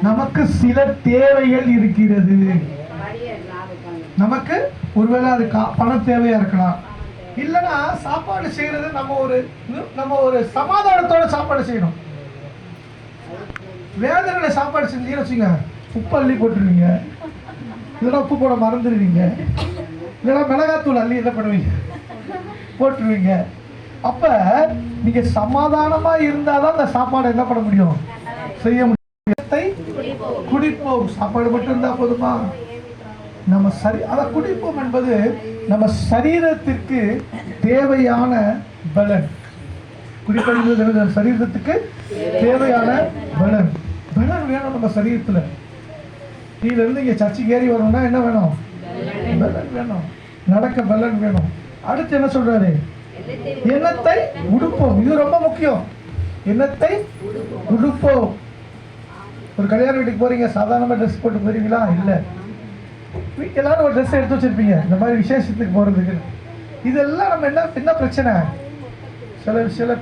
நமக்கு சில தேவைகள் இருக்கிறது. நமக்கு ஒருவேளை அது பண தேவையா இருக்கலாம், இல்லைன்னா சாப்பாடு செய்யறது நம்ம ஒரு சமாதானத்தோட சாப்பாடு செய்யணும். வேதனையில சாப்பாடு செஞ்சீங்கன்னு வச்சுங்க, உப்பு அள்ளி போட்டுருவீங்க, இல்லைன்னா உப்பு போட மறந்துடுவீங்க, இல்லைன்னா மிளகாத்தூள் அள்ளி என்ன பண்ணுவீங்க போட்டுருவீங்க. அப்ப நீங்க சமாதானமா இருந்தாதான் அந்த சாப்பாடு என்ன பண்ண முடியும், செய்ய முடியும். குடிப்போம், சாப்பாடு மட்டும் இருந்தா போதுமா? நம்ம குடிப்போம் என்பது நம்ம சரீரத்திற்கு தேவையான பலன். குடிப்பது சரீரத்துக்கு தேவையான பலன் வேணும். நம்ம சரீரத்துல கீழ இருந்து இங்க சர்ச்சைக்கு ஏறி வரணும்னா என்ன வேணும்? பலன் வேணும். நடக்க பலன் வேணும். அடுத்து என்ன சொல்றாரு? எண்ணத்தை உடுப்போம். இது ரொம்ப முக்கியம். எண்ணத்தை உடுப்போம். ஒரு கல்யாண வீட்டுக்கு போறீங்க, சாதாரணமா ட்ரெஸ் போட்டு போறீங்களா? இல்ல, எல்லாரும் ஒரு ட்ரெஸ் எடுத்து வச்சிருப்பீங்க இந்த மாதிரி விசேஷத்துக்கு போறதுக்கு. இதெல்லாம் நம்ம என்ன பிரச்சனை? சில